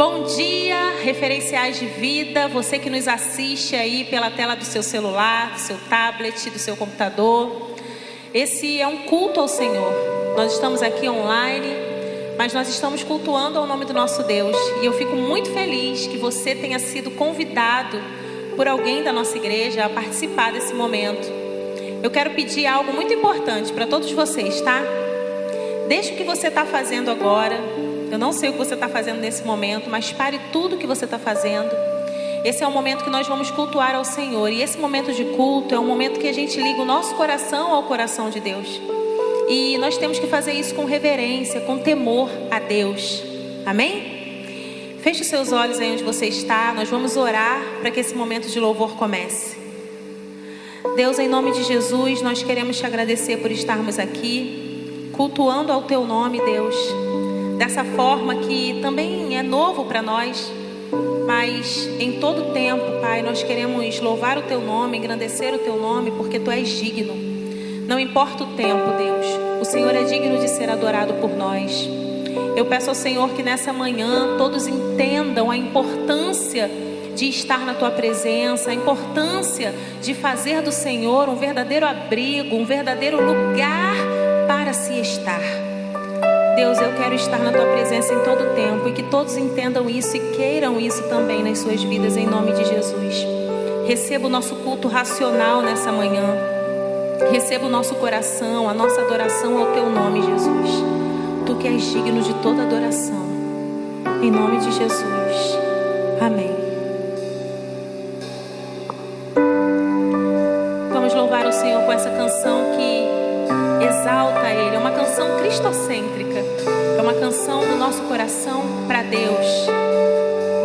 Bom dia, referenciais de vida, você que nos assiste aí pela tela do seu celular, do seu tablet, do seu computador. Esse é um culto ao Senhor. Nós estamos aqui online, mas nós estamos cultuando ao nome do nosso Deus. E eu fico muito feliz que você tenha sido convidado por alguém da nossa igreja a participar desse momento. Eu quero pedir algo muito importante para todos vocês, tá? Deixe o que você está fazendo agora. Eu não sei o que você está fazendo nesse momento, mas pare tudo o que você está fazendo. Esse é o momento que nós vamos cultuar ao Senhor. E esse momento de culto é um momento que a gente liga o nosso coração ao coração de Deus. E nós temos que fazer isso com reverência, com temor a Deus. Amém? Feche os seus olhos aí onde você está. Nós vamos orar para que esse momento de louvor comece. Deus, em nome de Jesus, nós queremos te agradecer por estarmos aqui, cultuando ao teu nome, Deus. Dessa forma que também é novo para nós, mas em todo tempo, Pai, nós queremos louvar o Teu nome, engrandecer o Teu nome, porque Tu és digno. Não importa o tempo, Deus, o Senhor é digno de ser adorado por nós. Eu peço ao Senhor que nessa manhã todos entendam a importância de estar na Tua presença, a importância de fazer do Senhor um verdadeiro abrigo, um verdadeiro lugar para se estar. Deus, eu quero estar na Tua presença em todo o tempo e que todos entendam isso e queiram isso também nas suas vidas, em nome de Jesus. Receba o nosso culto racional nessa manhã. Receba o nosso coração, a nossa adoração ao Teu nome, Jesus. Tu que és digno de toda adoração. Em nome de Jesus. Amém. Vamos louvar o Senhor com essa canção que exalta Ele. É uma canção cristocêntrica. É uma canção do nosso coração para Deus.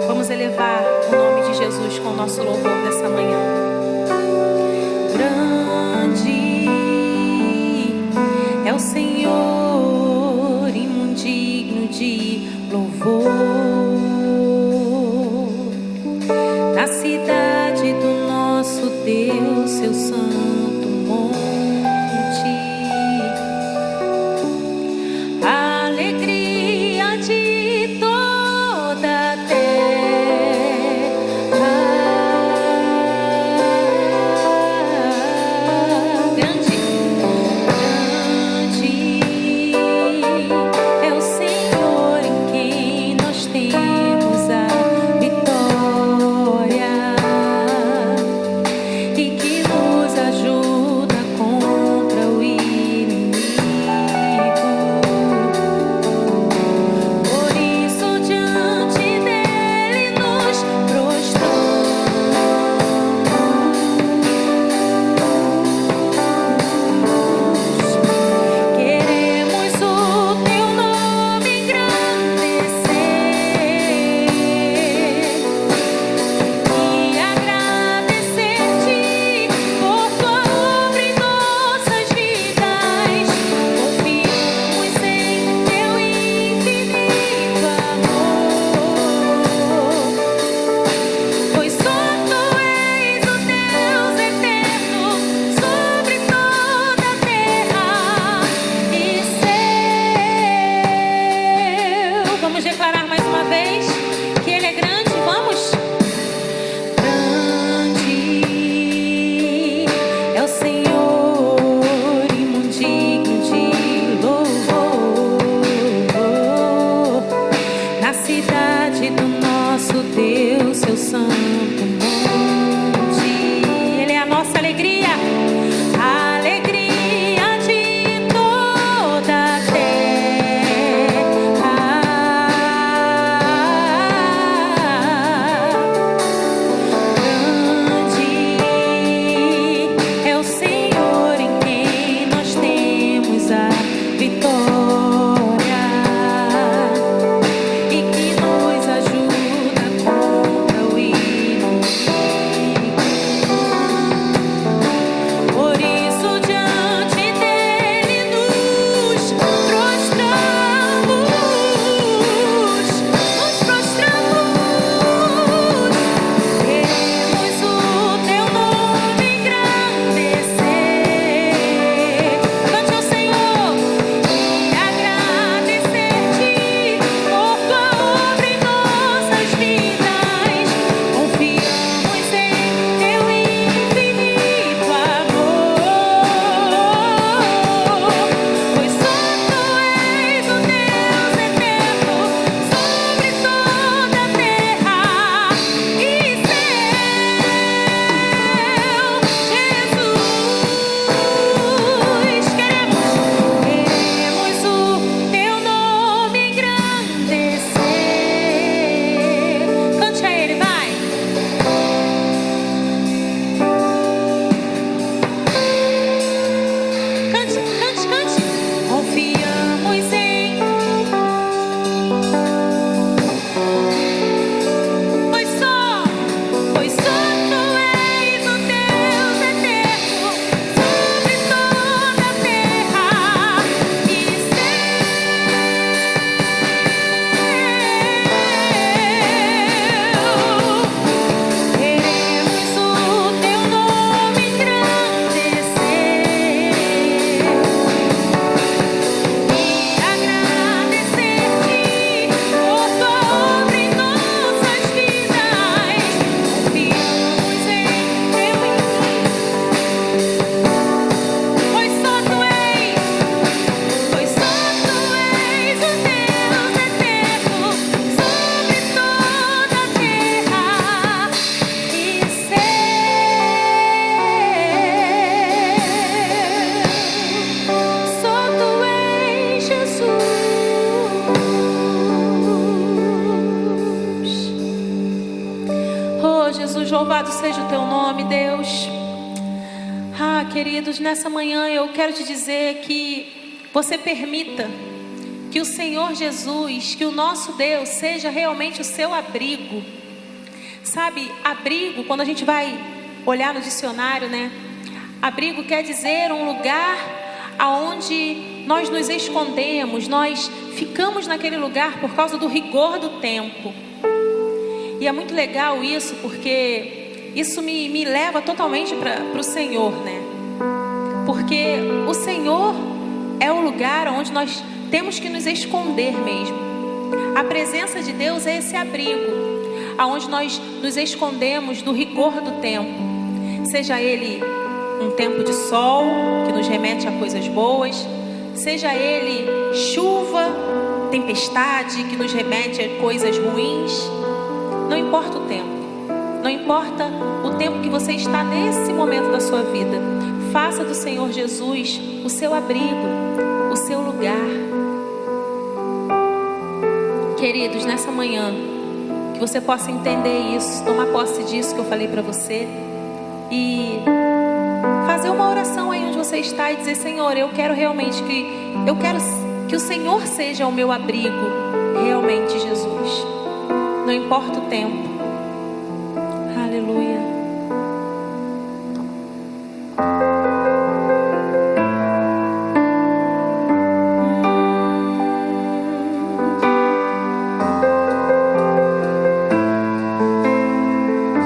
Vamos elevar o nome de Jesus com o nosso louvor nessa manhã. Grande é o Senhor, imundigno de louvor. Na cidade do nosso Deus, seu santo monte. Louvado seja o teu nome, Deus. Ah, queridos, nessa manhã eu quero te dizer que você permita que o Senhor Jesus, que o nosso Deus seja realmente o seu abrigo. Sabe, abrigo, quando a gente vai olhar no dicionário, né? Abrigo quer dizer um lugar aonde nós nos escondemos, nós ficamos naquele lugar por causa do rigor do tempo. E é muito legal isso, porque isso me leva totalmente para o Senhor, né? Porque o Senhor é o lugar onde nós temos que nos esconder mesmo. A presença de Deus é esse abrigo, aonde nós nos escondemos do rigor do tempo. Seja ele um tempo de sol, que nos remete a coisas boas, seja ele chuva, tempestade, que nos remete a coisas ruins. Não importa o tempo, não importa o tempo que você está nesse momento da sua vida, faça do Senhor Jesus o seu abrigo, o seu lugar. Queridos, nessa manhã, que você possa entender isso, tomar posse disso que eu falei para você e fazer uma oração aí onde você está e dizer: Senhor, eu quero que o Senhor seja o meu abrigo, realmente, Jesus. Não importa o tempo. Aleluia.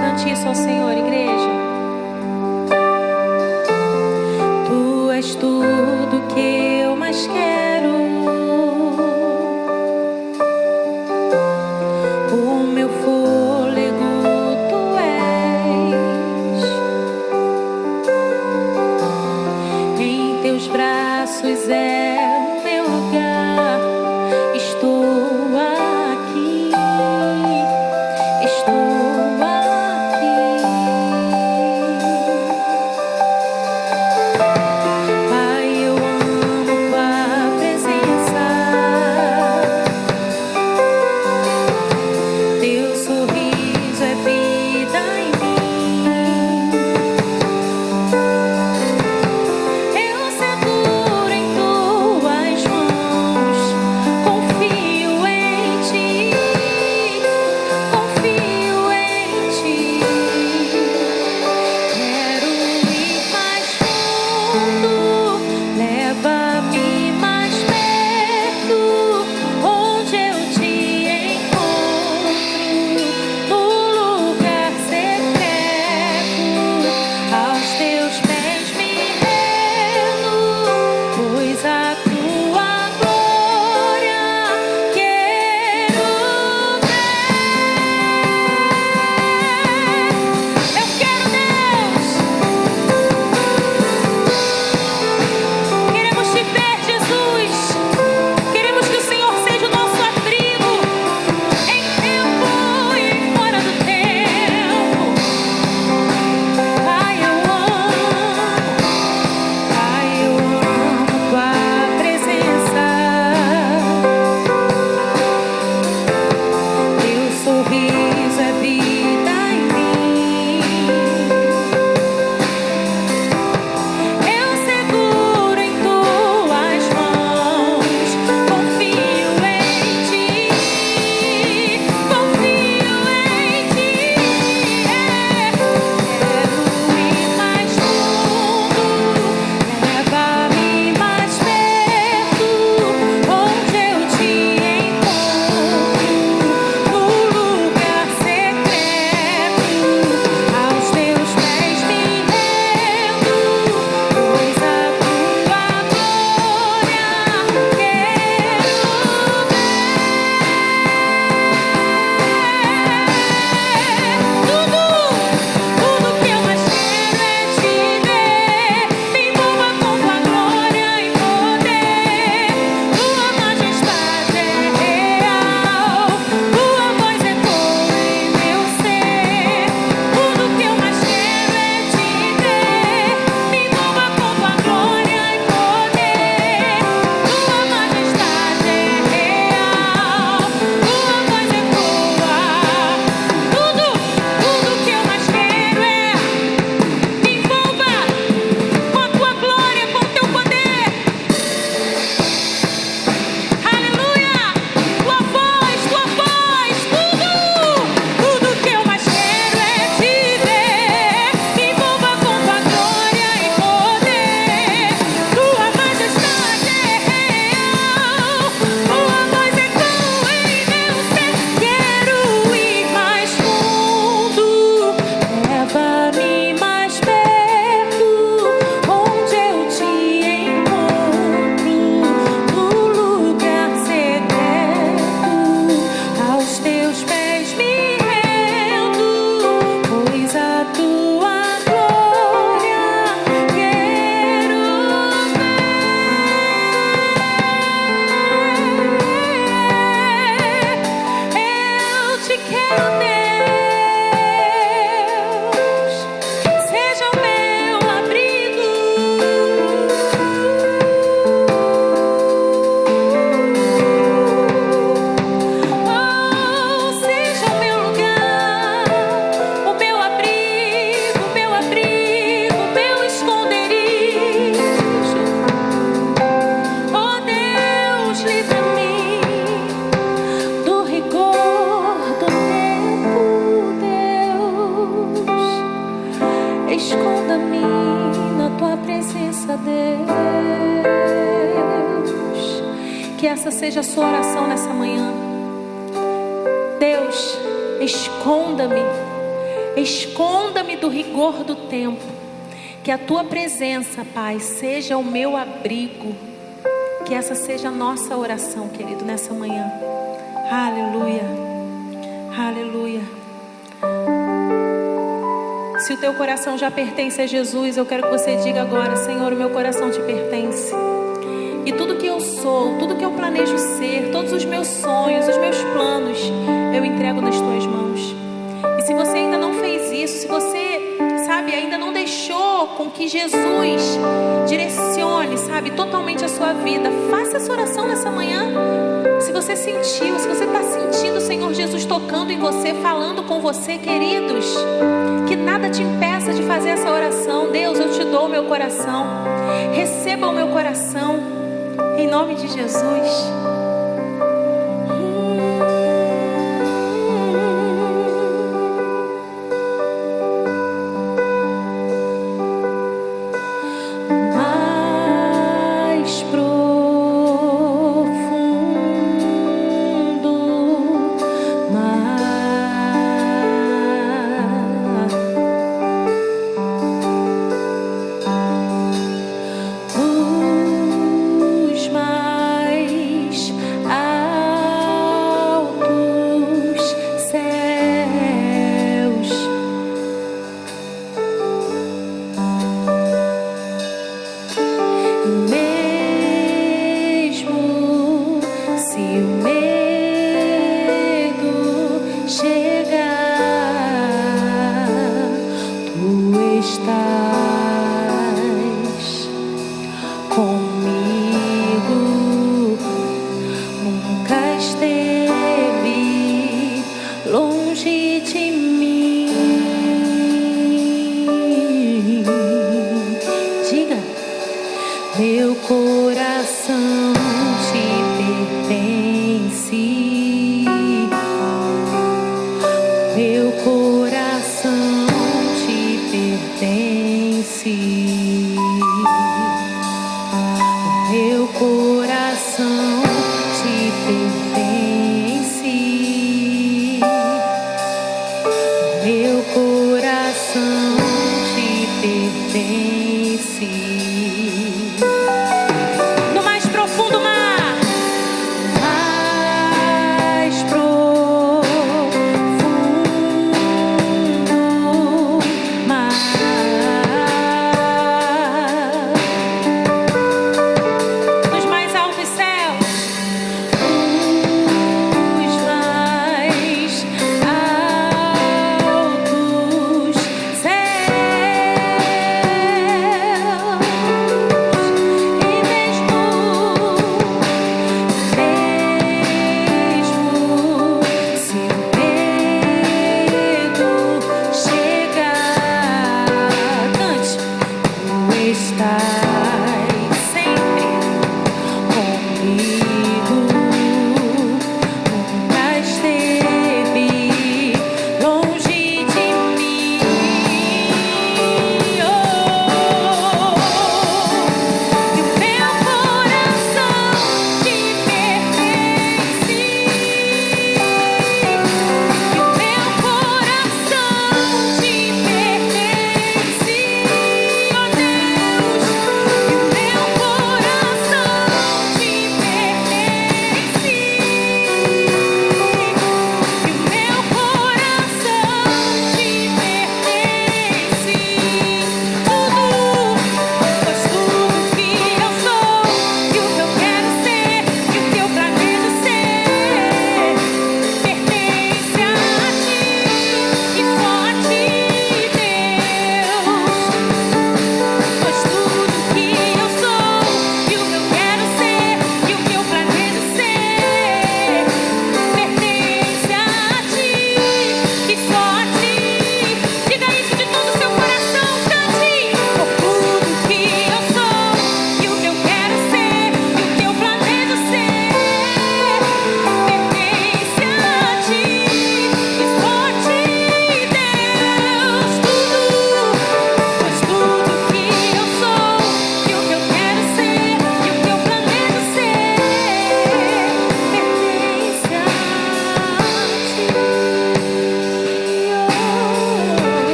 Cante isso ao Senhor, igreja. Tu és tudo que eu mais quero. O meu fôlego tu és. Em teus braços é o meu lugar. Estou aqui. Estou aqui. Pai, eu amo tua presença. Teu sorriso é vida em mim. Eu seguro em tuas mãos. Confio em ti. Confio em ti. Quero ir mais fundo. Leva-me mais perto. Onde eu te encontro. No lugar secreto. Aos teus pés me rendo. Pois a tua glória quero ver. Eu quero, Deus. presença, Deus. Que essa seja a sua oração nessa manhã. Deus, esconda-me do rigor do tempo. Que a tua presença, Pai, seja o meu abrigo. Que essa seja a nossa oração, querido, nessa manhã. Aleluia, aleluia. Se o teu coração já pertence a Jesus, eu quero que você diga agora: Senhor, o meu coração te pertence. E tudo que eu sou, tudo que eu planejo ser, todos os meus sonhos, os meus planos, eu entrego nas tuas mãos. E se você ainda não fez isso, se você, ainda não deixou com que Jesus direcione, totalmente a sua vida, faça essa oração nessa manhã. Se você sentiu, se você está sentindo o Senhor Jesus tocando em você, falando com você, queridos, que nada te impeça de fazer essa oração. Deus, eu te dou o meu coração, receba o meu coração, em nome de Jesus. Meu coração te pertence. Meu coração te pertence. Meu coração te pertence. Meu coração te pertence. No mais profundo mar.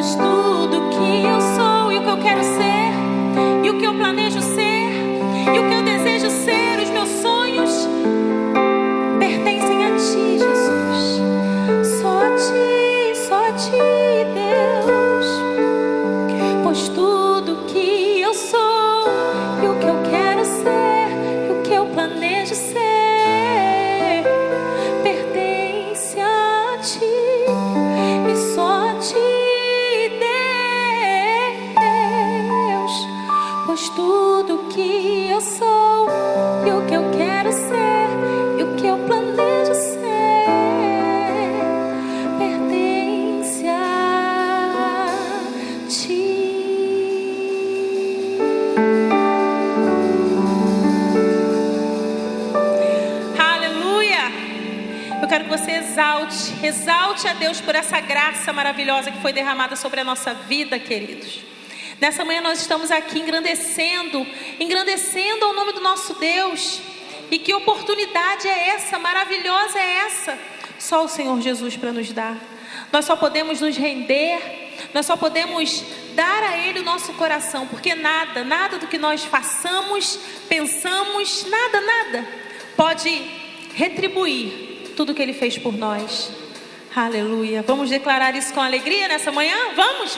Pois tudo que eu sou e o que eu quero ser, e o que eu planejo ser, e o que eu desejo ser, os meus sonhos pertencem a Ti, Jesus. Só a Ti, Deus. Pois tudo que eu sou e o que eu quero ser, e o que eu planejo ser, pertence a Ti. E só a Ti, Deus. Pois tudo que eu sou e o que eu quero ser, e o que eu planejo ser, pertence a Ti. Aleluia! Eu quero que você exalte a Deus por essa graça maravilhosa que foi derramada sobre a nossa vida, queridos. Nessa manhã nós estamos aqui engrandecendo ao nome do nosso Deus. E que oportunidade é essa, maravilhosa é essa? Só o Senhor Jesus para nos dar. Nós só podemos nos render, nós só podemos dar a Ele o nosso coração, porque nada do que nós façamos, pensamos, nada pode retribuir tudo que Ele fez por nós. Aleluia. Vamos declarar isso com alegria nessa manhã? Vamos!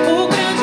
O grande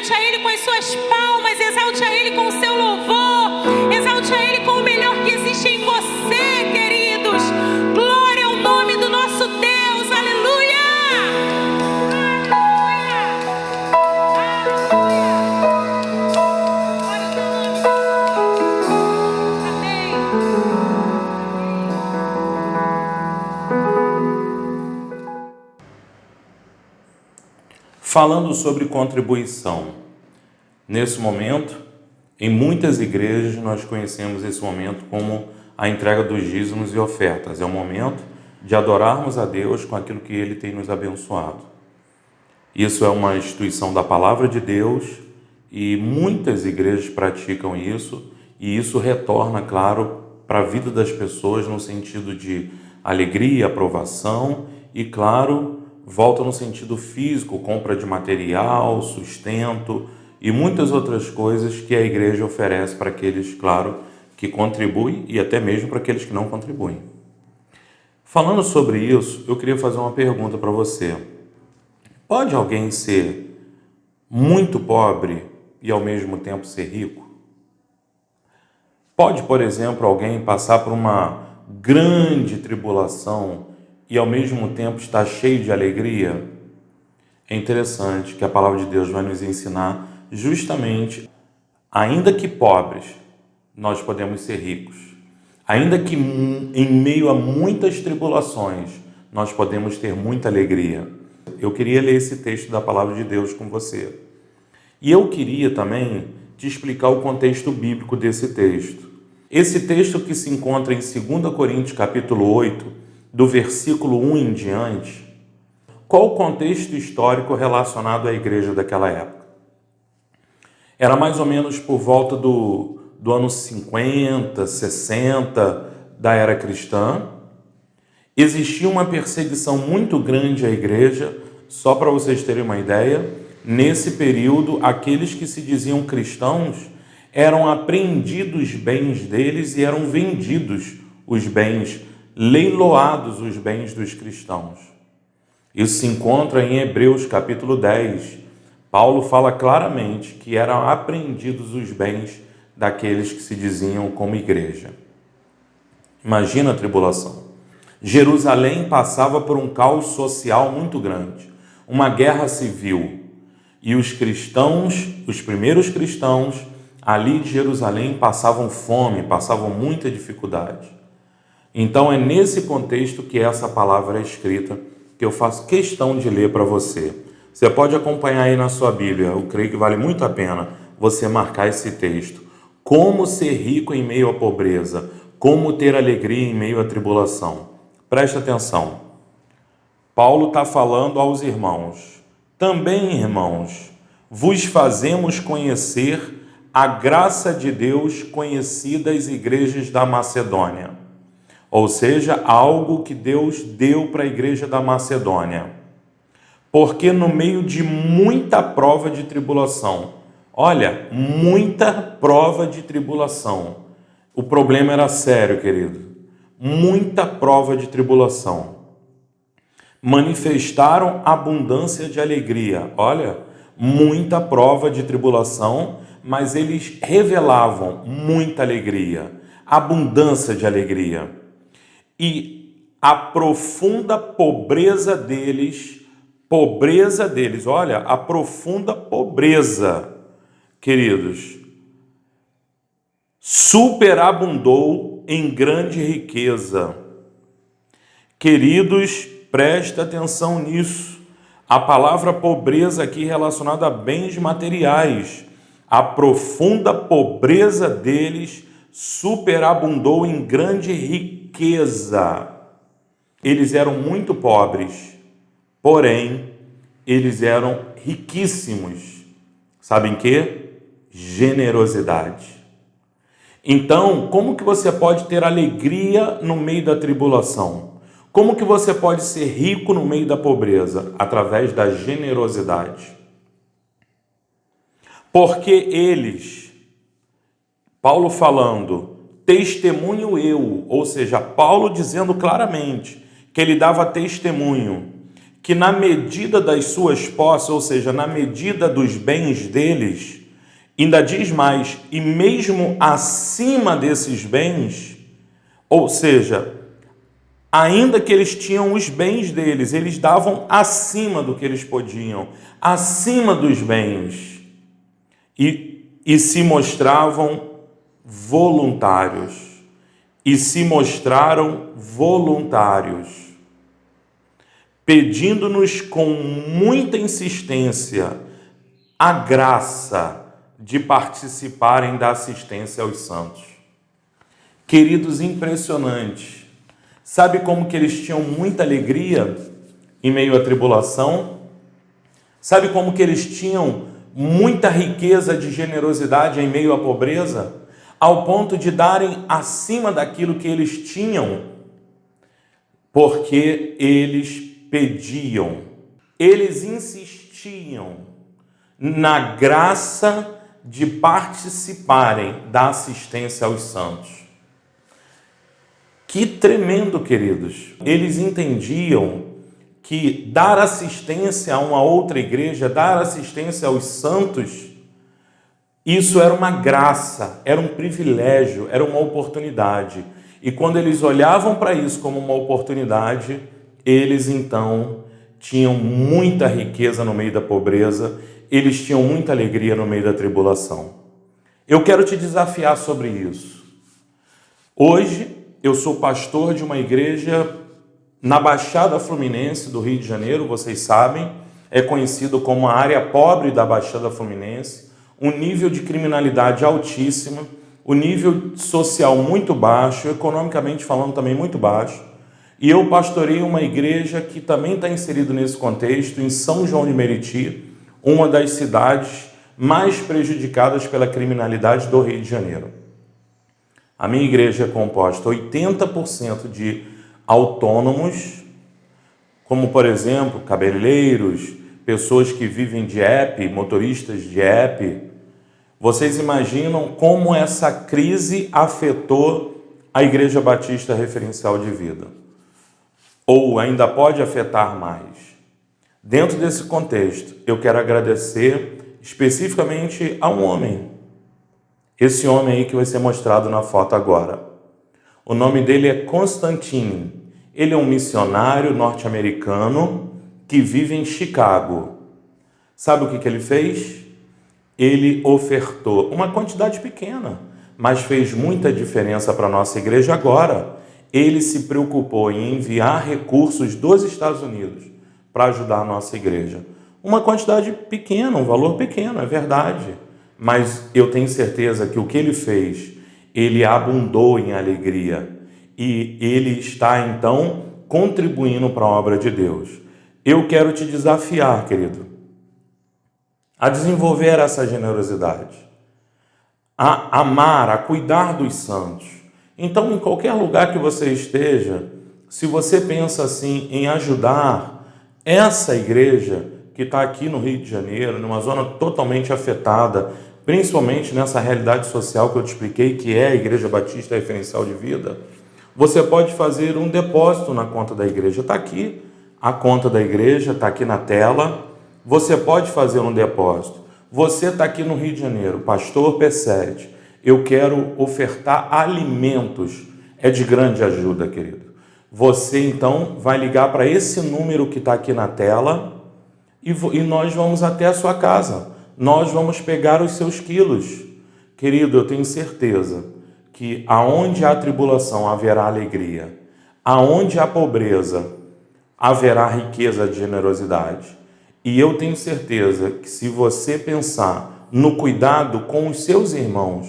exalte a Ele com as suas palmas, exalte a Ele com o seu louvor, exalte a Ele com o melhor que existe em você, queridos. Glória ao nome do nosso Deus, aleluia! Falando sobre contribuição, nesse momento, em muitas igrejas nós conhecemos esse momento como a entrega dos dízimos e ofertas. É o momento de adorarmos a Deus com aquilo que Ele tem nos abençoado. Isso é uma instituição da Palavra de Deus e muitas igrejas praticam isso, e isso retorna, claro, para a vida das pessoas no sentido de alegria, aprovação e, claro, volta no sentido físico, compra de material, sustento e muitas outras coisas que a igreja oferece para aqueles, claro, que contribuem e até mesmo para aqueles que não contribuem. Falando sobre isso, eu queria fazer uma pergunta para você. Pode alguém ser muito pobre e ao mesmo tempo ser rico? Pode, por exemplo, alguém passar por uma grande tribulação e ao mesmo tempo está cheio de alegria? É interessante que a palavra de Deus vai nos ensinar justamente, ainda que pobres, nós podemos ser ricos. Ainda que em meio a muitas tribulações, nós podemos ter muita alegria. Eu queria ler esse texto da palavra de Deus com você. E eu queria também te explicar o contexto bíblico desse texto. Esse texto que se encontra em 2 Coríntios capítulo 8, do versículo 1 em diante, qual o contexto histórico relacionado à igreja daquela época? Era mais ou menos por volta do ano 50, 60 da era cristã. Existia uma perseguição muito grande à igreja. Só para vocês terem uma ideia, nesse período, aqueles que se diziam cristãos eram apreendidos bens deles e eram vendidos os bens, leiloados os bens dos cristãos. Isso se encontra em Hebreus capítulo 10. Paulo fala claramente que eram apreendidos os bens daqueles que se diziam como igreja. Imagina a tribulação. Jerusalém passava por um caos social muito grande, uma guerra civil, e os cristãos, os primeiros cristãos ali de Jerusalém passavam fome, passavam muita dificuldade. Então é nesse contexto que essa palavra é escrita, que eu faço questão de ler para você. Você pode acompanhar aí na sua Bíblia, eu creio que vale muito a pena você marcar esse texto. Como ser rico em meio à pobreza, como ter alegria em meio à tribulação. Preste atenção. Paulo está falando aos irmãos. Também, irmãos, vos fazemos conhecer a graça de Deus conhecida às igrejas da Macedônia. Ou seja, algo que Deus deu para a igreja da Macedônia. Porque no meio de muita prova de tribulação, olha, muita prova de tribulação. O problema era sério, querido. Muita prova de tribulação. Manifestaram abundância de alegria. Olha, muita prova de tribulação, mas eles revelavam muita alegria, abundância de alegria. E a profunda pobreza deles, olha, a profunda pobreza, queridos, superabundou em grande riqueza. Queridos, presta atenção nisso. A palavra pobreza aqui relacionada a bens materiais. A profunda pobreza deles superabundou em grande riqueza. Eles eram muito pobres, porém, eles eram riquíssimos. Sabem quê? Generosidade. Então, como que você pode ter alegria no meio da tribulação? Como que você pode ser rico no meio da pobreza? Através da generosidade. Porque eles, Paulo falando, testemunho eu, ou seja, Paulo dizendo claramente que ele dava testemunho que na medida das suas posses, ou seja, na medida dos bens deles, ainda diz mais, e mesmo acima desses bens, ou seja, ainda que eles tinham os bens deles, eles davam acima do que eles podiam, acima dos bens, e se mostravam voluntários, e se mostraram voluntários, pedindo-nos com muita insistência a graça de participarem da assistência aos santos. Queridos, impressionante. Sabe como que eles tinham muita alegria em meio à tribulação? Sabe como que eles tinham muita riqueza de generosidade em meio à pobreza? Ao ponto de darem acima daquilo que eles tinham, porque eles pediam, eles insistiam na graça de participarem da assistência aos santos. Que tremendo, queridos! Eles entendiam que dar assistência a uma outra igreja, dar assistência aos santos, isso era uma graça, era um privilégio, era uma oportunidade. E quando eles olhavam para isso como uma oportunidade, eles então tinham muita riqueza no meio da pobreza, eles tinham muita alegria no meio da tribulação. Eu quero te desafiar sobre isso. Hoje, eu sou pastor de uma igreja na Baixada Fluminense do Rio de Janeiro, vocês sabem, é conhecido como a área pobre da Baixada Fluminense, um nível de criminalidade altíssimo, o nível social muito baixo, economicamente falando também muito baixo. E eu pastorei uma igreja que também está inserido nesse contexto, em São João de Meriti, uma das cidades mais prejudicadas pela criminalidade do Rio de Janeiro. A minha igreja é composta 80% de autônomos, como, por exemplo, cabeleireiros, pessoas que vivem de app, motoristas de app. Vocês imaginam como essa crise afetou a Igreja Batista Referencial de Vida? Ou ainda pode afetar mais? Dentro desse contexto, eu quero agradecer especificamente a um homem. Esse homem aí que vai ser mostrado na foto agora. O nome dele é Constantine. Ele é um missionário norte-americano que vive em Chicago. Sabe o que ele fez? Ele ofertou uma quantidade pequena, mas fez muita diferença para a nossa igreja agora. Ele se preocupou em enviar recursos dos Estados Unidos para ajudar a nossa igreja. Uma quantidade pequena, um valor pequeno, é verdade. Mas eu tenho certeza que o que ele fez, ele abundou em alegria. E ele está, então, contribuindo para a obra de Deus. Eu quero te desafiar, querido, a desenvolver essa generosidade, a amar, a cuidar dos santos. Então, em qualquer lugar que você esteja, se você pensa assim em ajudar essa igreja que está aqui no Rio de Janeiro, numa zona totalmente afetada, principalmente nessa realidade social que eu te expliquei, que é a Igreja Batista Referencial de Vida, você pode fazer um depósito na conta da igreja. Está aqui a conta da igreja, está aqui na tela. Você pode fazer um depósito. Você está aqui no Rio de Janeiro, pastor P7, eu quero ofertar alimentos. É de grande ajuda, querido. Você, então, vai ligar para esse número que está aqui na tela e nós vamos até a sua casa. Nós vamos pegar os seus quilos. Querido, eu tenho certeza que aonde há tribulação haverá alegria. Aonde há pobreza haverá riqueza de generosidade. E eu tenho certeza que se você pensar no cuidado com os seus irmãos,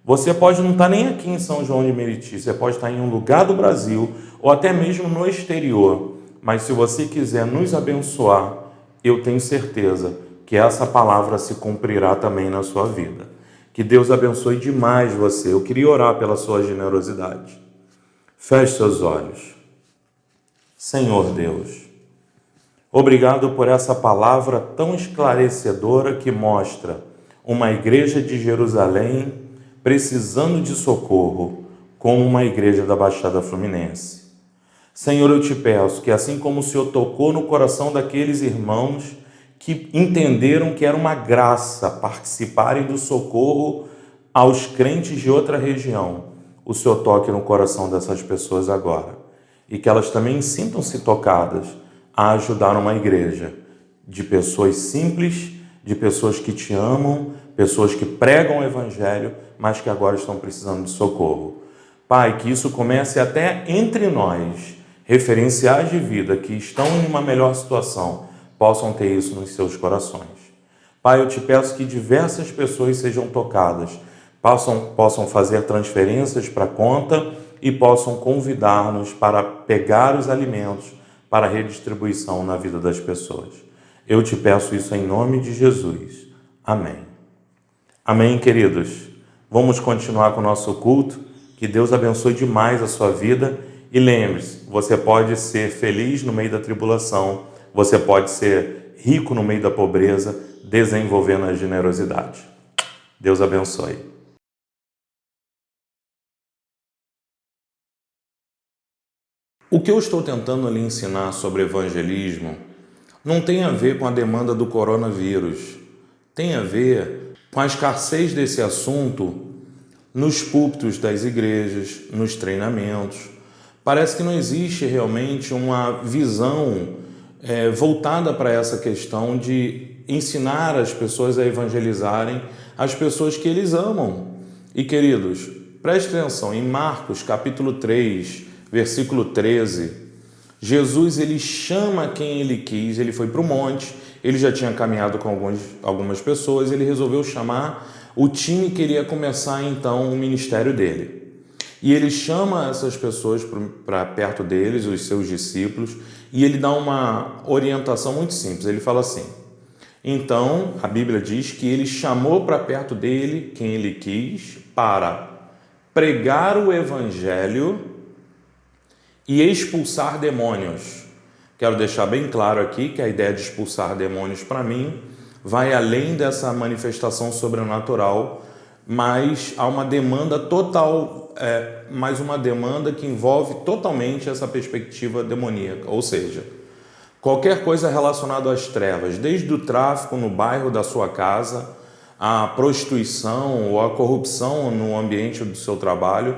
você pode não estar nem aqui em São João de Meriti, você pode estar em um lugar do Brasil ou até mesmo no exterior, mas se você quiser nos abençoar, eu tenho certeza que essa palavra se cumprirá também na sua vida. Que Deus abençoe demais você. Eu queria orar pela sua generosidade. Feche seus olhos. Senhor Deus, obrigado por essa palavra tão esclarecedora que mostra uma igreja de Jerusalém precisando de socorro, como uma igreja da Baixada Fluminense. Senhor, eu te peço que assim como o Senhor tocou no coração daqueles irmãos que entenderam que era uma graça participarem do socorro aos crentes de outra região, o Senhor toque no coração dessas pessoas agora e que elas também sintam-se tocadas a ajudar uma igreja de pessoas simples, de pessoas que te amam, pessoas que pregam o Evangelho, mas que agora estão precisando de socorro. Pai, que isso comece até entre nós, referenciais de vida que estão em uma melhor situação, possam ter isso nos seus corações. Pai, eu te peço que diversas pessoas sejam tocadas, possam fazer transferências para a conta e possam convidar-nos para pegar os alimentos para a redistribuição na vida das pessoas. Eu te peço isso em nome de Jesus. Amém. Amém, queridos. Vamos continuar com o nosso culto. Que Deus abençoe demais a sua vida. E lembre-se, você pode ser feliz no meio da tribulação, você pode ser rico no meio da pobreza, desenvolvendo a generosidade. Deus abençoe. O que eu estou tentando lhe ensinar sobre evangelismo não tem a ver com a demanda do coronavírus, tem a ver com a escassez desse assunto nos púlpitos das igrejas, nos treinamentos. Parece que não existe realmente uma visão voltada para essa questão de ensinar as pessoas a evangelizarem as pessoas que eles amam. E, queridos, preste atenção, em Marcos capítulo 3, versículo 13, Jesus ele chama quem ele quis, ele foi para o monte, ele já tinha caminhado com algumas pessoas, ele resolveu chamar o time que iria começar então o ministério dele. E ele chama essas pessoas para perto deles, os seus discípulos, e ele dá uma orientação muito simples. Ele fala assim: então, a Bíblia diz que ele chamou para perto dele quem ele quis para pregar o evangelho e expulsar demônios. Quero deixar bem claro aqui que a ideia de expulsar demônios, para mim, vai além dessa manifestação sobrenatural, mas há uma demanda total, mas uma demanda que envolve totalmente essa perspectiva demoníaca, ou seja, qualquer coisa relacionada às trevas, desde o tráfico no bairro da sua casa, a prostituição ou a corrupção no ambiente do seu trabalho,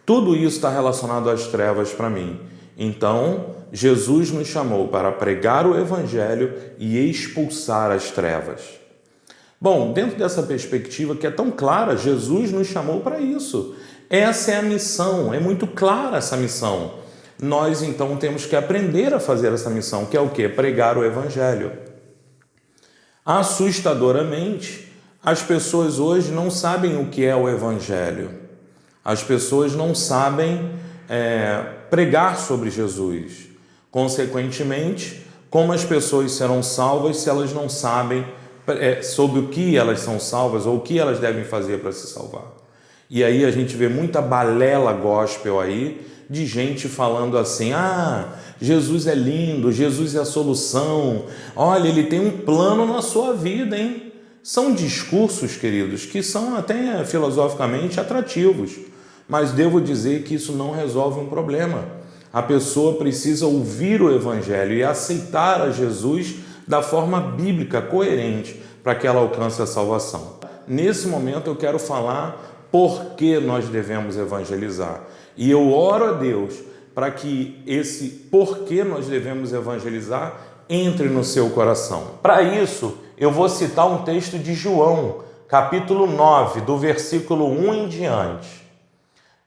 tudo isso está relacionado às trevas para mim. Então, Jesus nos chamou para pregar o evangelho e expulsar as trevas. Bom, dentro dessa perspectiva que é tão clara, Jesus nos chamou para isso. Essa é a missão, é muito clara essa missão. Nós, então, temos que aprender a fazer essa missão, que é o quê? Pregar o evangelho. Assustadoramente, as pessoas hoje não sabem o que é o evangelho. As pessoas não sabem pregar sobre Jesus. Consequentemente, como as pessoas serão salvas se elas não sabem sobre o que elas são salvas ou o que elas devem fazer para se salvar? E aí a gente vê muita balela gospel aí, de gente falando assim: ah, Jesus é lindo, Jesus é a solução, olha, ele tem um plano na sua vida, hein? São discursos, queridos, que são até filosoficamente atrativos, mas devo dizer que isso não resolve um problema. A pessoa precisa ouvir o evangelho e aceitar a Jesus da forma bíblica, coerente, para que ela alcance a salvação. Nesse momento eu quero falar por que nós devemos evangelizar. E eu oro a Deus para que esse porquê nós devemos evangelizar entre no seu coração. Para isso, eu vou citar um texto de João, capítulo 9, do versículo 1 em diante.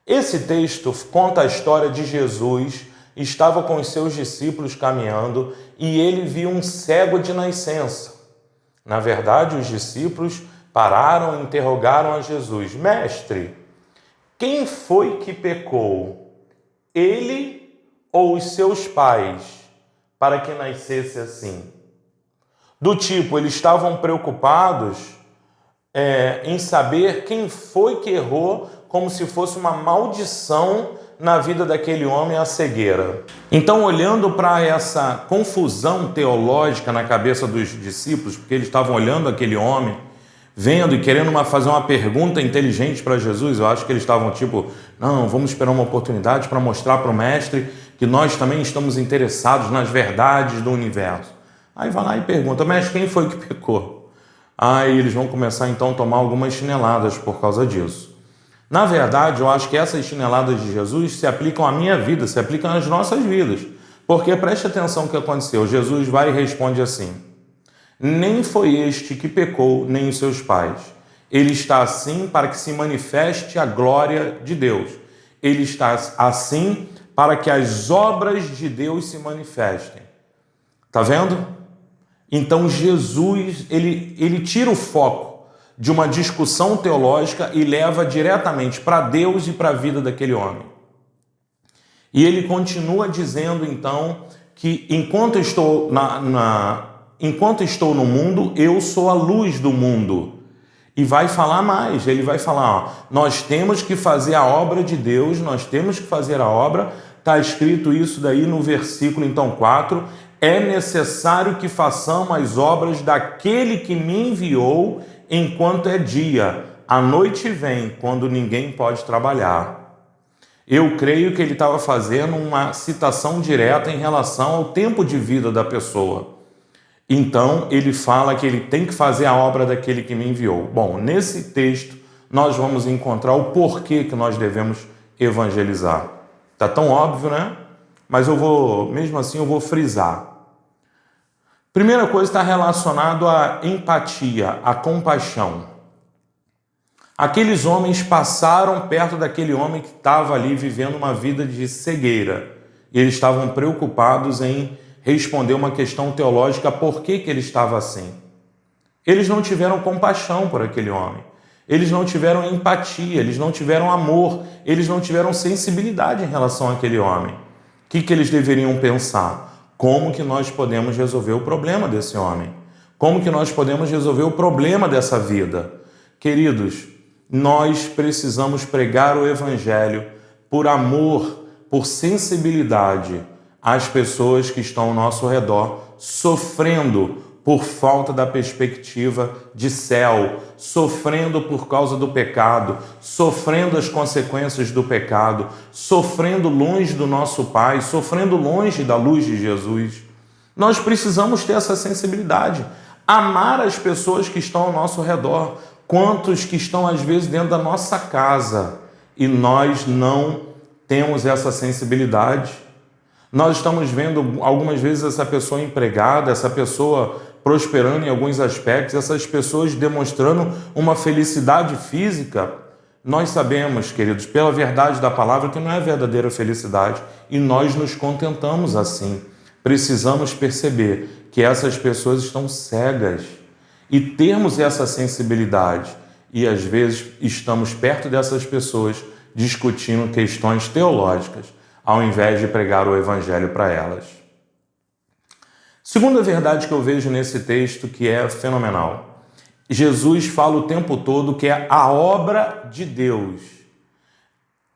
Esse texto conta a história de Jesus, estava com os seus discípulos caminhando e ele viu um cego de nascença. Na verdade, os discípulos pararam e interrogaram a Jesus: Mestre, quem foi que pecou, ele ou os seus pais, para que nascesse assim? Do tipo, eles estavam preocupados em saber quem foi que errou, como se fosse uma maldição na vida daquele homem a cegueira. Então, olhando para essa confusão teológica na cabeça dos discípulos, porque eles estavam olhando aquele homem, vendo e querendo fazer uma pergunta inteligente para Jesus, eu acho que eles estavam tipo: não, vamos esperar uma oportunidade para mostrar para o mestre que nós também estamos interessados nas verdades do universo. Aí vai lá e pergunta, mas quem foi que pecou? Aí eles vão começar então a tomar algumas chineladas por causa disso. Na verdade, eu acho que essas chineladas de Jesus se aplicam à minha vida, se aplicam às nossas vidas. Porque preste atenção no que aconteceu. Jesus vai e responde assim: nem foi este que pecou, nem os seus pais. Ele está assim para que se manifeste a glória de Deus. Ele está assim para que as obras de Deus se manifestem. Tá vendo? Então Jesus, ele tira o foco de uma discussão teológica e leva diretamente para Deus e para a vida daquele homem. E ele continua dizendo então que enquanto estou no mundo, eu sou a luz do mundo. E vai falar mais, ele vai falar, nós temos que fazer a obra de Deus, nós temos que fazer a obra, está escrito isso daí no versículo então 4, é necessário que façamos as obras daquele que me enviou enquanto é dia, a noite vem, quando ninguém pode trabalhar. Eu creio que ele estava fazendo uma citação direta em relação ao tempo de vida da pessoa. Então, ele fala que ele tem que fazer a obra daquele que me enviou. Bom, nesse texto, nós vamos encontrar o porquê que nós devemos evangelizar. Está tão óbvio, né? Mas mesmo assim, eu vou frisar. Primeira coisa está relacionado à empatia, à compaixão. Aqueles homens passaram perto daquele homem que estava ali vivendo uma vida de cegueira. E eles estavam preocupados em responder uma questão teológica, por que ele estava assim. Eles não tiveram compaixão por aquele homem. Eles não tiveram empatia, eles não tiveram amor, eles não tiveram sensibilidade em relação àquele homem. O que eles deveriam pensar? Como que nós podemos resolver o problema desse homem? Como que nós podemos resolver o problema dessa vida? Queridos, nós precisamos pregar o evangelho por amor, por sensibilidade às pessoas que estão ao nosso redor, sofrendo por falta da perspectiva de céu, sofrendo por causa do pecado, sofrendo as consequências do pecado, sofrendo longe do nosso Pai, sofrendo longe da luz de Jesus. Nós precisamos ter essa sensibilidade, amar as pessoas que estão ao nosso redor, quantos que estão às vezes dentro da nossa casa e nós não temos essa sensibilidade. Nós estamos vendo algumas vezes essa pessoa empregada, essa pessoa prosperando em alguns aspectos, essas pessoas demonstrando uma felicidade física. Nós sabemos, queridos, pela verdade da palavra, que não é verdadeira felicidade e nós nos contentamos assim. Precisamos perceber que essas pessoas estão cegas e termos essa sensibilidade. E às vezes estamos perto dessas pessoas discutindo questões teológicas, ao invés de pregar o evangelho para elas. Segunda verdade que eu vejo nesse texto que é fenomenal. Jesus fala o tempo todo que é a obra de Deus.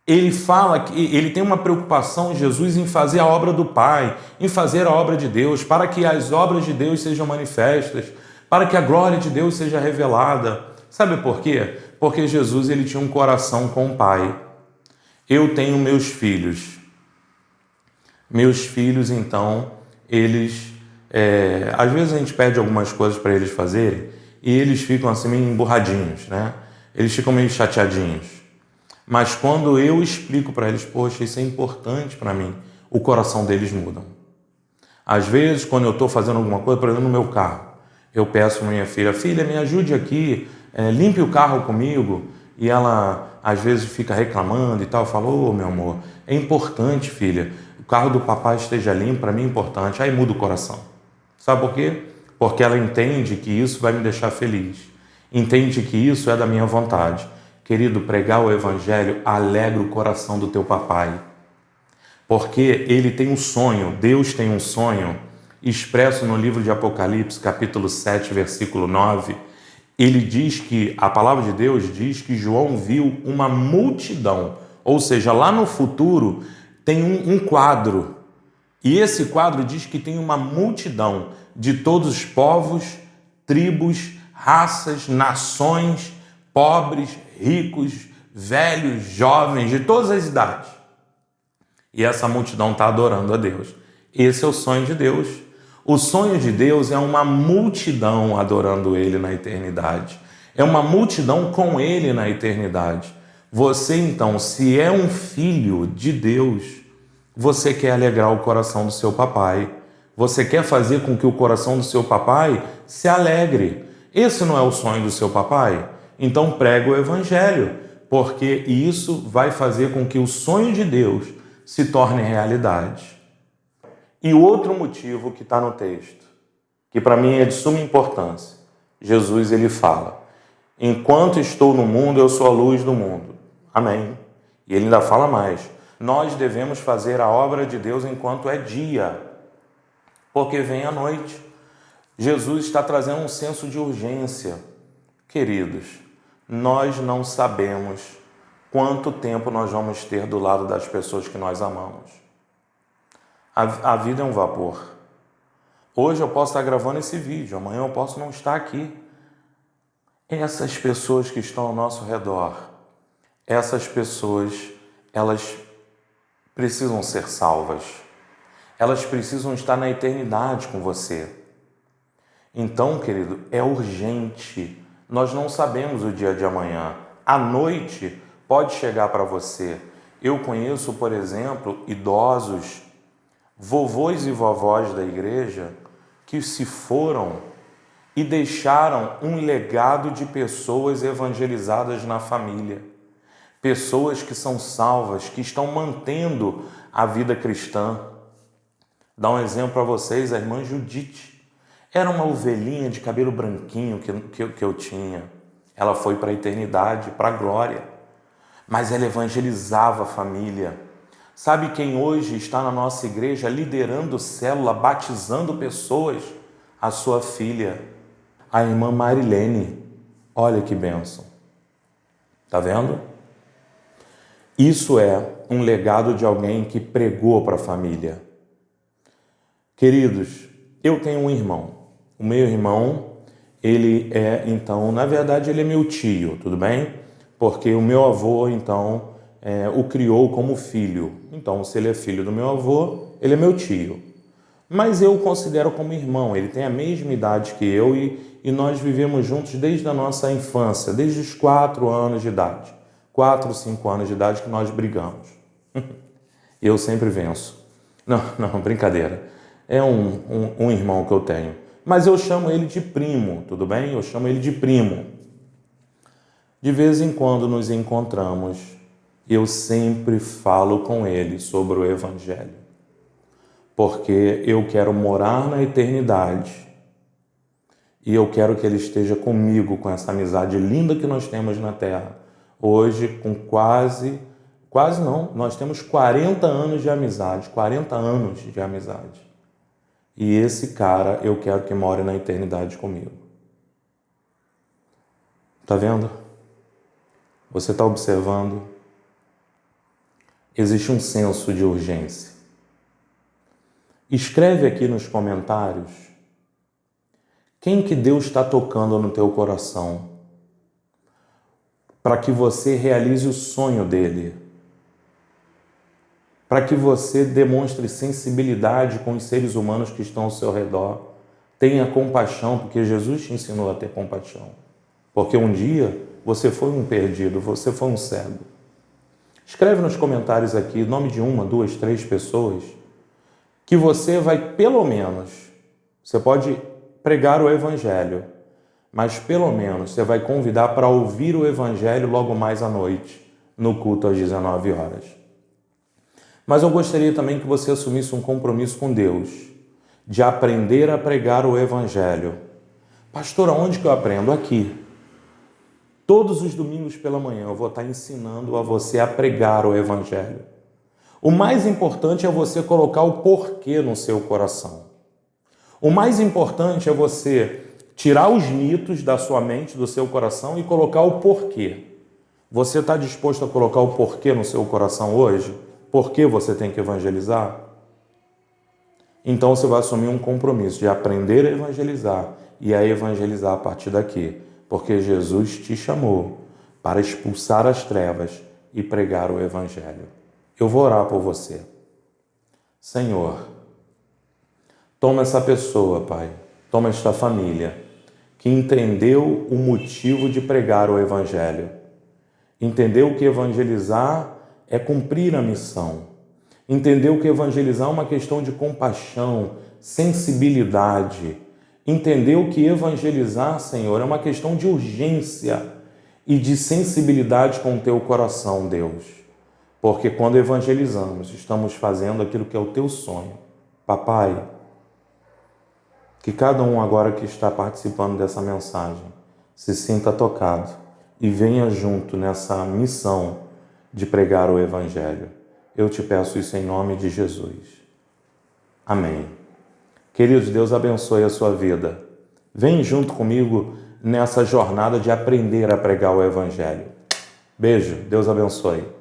Ele fala que ele tem uma preocupação, Jesus, em fazer a obra do Pai, em fazer a obra de Deus, para que as obras de Deus sejam manifestas, para que a glória de Deus seja revelada. Sabe por quê? Porque Jesus ele tinha um coração com o Pai. Eu tenho meus filhos. Meus filhos, então, eles... às vezes a gente pede algumas coisas para eles fazerem e eles ficam assim meio emburradinhos, né? Eles ficam meio chateadinhos. Mas quando eu explico para eles, poxa, isso é importante para mim, o coração deles muda. Às vezes, quando eu estou fazendo alguma coisa, por exemplo, no meu carro, eu peço para minha filha, me ajude aqui, limpe o carro comigo. E ela, às vezes, fica reclamando e tal. Eu falo, meu amor, é importante, filha, o carro do papai esteja limpo, para mim é importante. Aí muda o coração. Sabe por quê? Porque ela entende que isso vai me deixar feliz. Entende que isso é da minha vontade. Querido, pregar o evangelho alegra o coração do teu papai. Porque ele tem um sonho, Deus tem um sonho, expresso no livro de Apocalipse, capítulo 7, versículo 9. Ele diz que, a palavra de Deus diz que João viu uma multidão. Ou seja, lá no futuro tem um quadro. E esse quadro diz que tem uma multidão de todos os povos, tribos, raças, nações, pobres, ricos, velhos, jovens, de todas as idades. e essa multidão está adorando a Deus. Esse é o sonho de Deus. O sonho de Deus é uma multidão adorando Ele na eternidade. É uma multidão com Ele na eternidade. Você, então, se é um filho de Deus, você quer alegrar o coração do seu papai. Você quer fazer com que o coração do seu papai se alegre. Esse não é o sonho do seu papai? Então pregue o evangelho, porque isso vai fazer com que o sonho de Deus se torne realidade. E o outro motivo que está no texto, que para mim é de suma importância, Jesus ele fala: enquanto estou no mundo, eu sou a luz do mundo. Amém. E ele ainda fala mais: nós devemos fazer a obra de Deus enquanto é dia, porque vem a noite. Jesus está trazendo um senso de urgência. Queridos, nós não sabemos quanto tempo nós vamos ter do lado das pessoas que nós amamos. A vida é um vapor. Hoje eu posso estar gravando esse vídeo, amanhã eu posso não estar aqui. Essas pessoas que estão ao nosso redor, essas pessoas, elas precisam ser salvas. Elas precisam estar na eternidade com você. Então, querido, é urgente. Nós não sabemos o dia de amanhã. A noite pode chegar para você. Eu conheço, por exemplo, idosos, vovôs e vovós da igreja, que se foram e deixaram um legado de pessoas evangelizadas na família. Pessoas que são salvas, que estão mantendo a vida cristã. Dá um exemplo para vocês, a irmã Judite. Era uma ovelhinha de cabelo branquinho que eu tinha. Ela foi para a eternidade, para a glória. Mas ela evangelizava a família. Sabe quem hoje está na nossa igreja liderando célula, batizando pessoas? A sua filha, a irmã Marilene. Olha que bênção. Tá vendo? Isso é um legado de alguém que pregou para a família. Queridos, eu tenho um irmão. O meu irmão, ele é, então, na verdade, ele é meu tio, tudo bem? Porque o meu avô, então, o criou como filho. Então, se ele é filho do meu avô, ele é meu tio. Mas eu o considero como irmão. Ele tem a mesma idade que eu e nós vivemos juntos desde a nossa infância, desde os 4 anos de idade. 4, 5 anos de idade que nós brigamos. Eu sempre venço. Não, brincadeira. É um irmão que eu tenho. Mas eu chamo ele de primo, tudo bem? Eu chamo ele de primo. De vez em quando nos encontramos, eu sempre falo com ele sobre o Evangelho. Porque eu quero morar na eternidade. E eu quero que ele esteja comigo, com essa amizade linda que nós temos na Terra. Hoje, com quase não, nós temos 40 anos de amizade, 40 anos de amizade. E esse cara eu quero que more na eternidade comigo. Tá vendo? Você está observando? Existe um senso de urgência. Escreve aqui nos comentários quem que Deus está tocando no teu coração para que você realize o sonho dele. Para que você demonstre sensibilidade com os seres humanos que estão ao seu redor. Tenha compaixão, porque Jesus te ensinou a ter compaixão. Porque um dia você foi um perdido, você foi um cego. Escreve nos comentários aqui, nome de 1, 2, 3 pessoas, que você vai pelo menos, você pode pregar o Evangelho, mas pelo menos você vai convidar para ouvir o Evangelho logo mais à noite, no culto às 19 horas. Mas eu gostaria também que você assumisse um compromisso com Deus, de aprender a pregar o Evangelho. Pastor, aonde que eu aprendo? Aqui. Todos os domingos pela manhã eu vou estar ensinando a você a pregar o Evangelho. O mais importante é você colocar o porquê no seu coração. O mais importante é você tirar os mitos da sua mente, do seu coração e colocar o porquê. Você está disposto a colocar o porquê no seu coração hoje? Por que você tem que evangelizar? Então você vai assumir um compromisso de aprender a evangelizar e a evangelizar a partir daqui, porque Jesus te chamou para expulsar as trevas e pregar o Evangelho. Eu vou orar por você. Senhor, toma essa pessoa, Pai, toma esta família que entendeu o motivo de pregar o Evangelho, entendeu que evangelizar é cumprir a missão, entendeu que evangelizar é uma questão de compaixão, sensibilidade, entendeu que evangelizar, Senhor, é uma questão de urgência e de sensibilidade com o teu coração, Deus. Porque quando evangelizamos, estamos fazendo aquilo que é o teu sonho. Papai, que cada um agora que está participando dessa mensagem se sinta tocado e venha junto nessa missão de pregar o Evangelho. Eu te peço isso em nome de Jesus. Amém. Queridos, Deus abençoe a sua vida. Vem junto comigo nessa jornada de aprender a pregar o Evangelho. Beijo, Deus abençoe.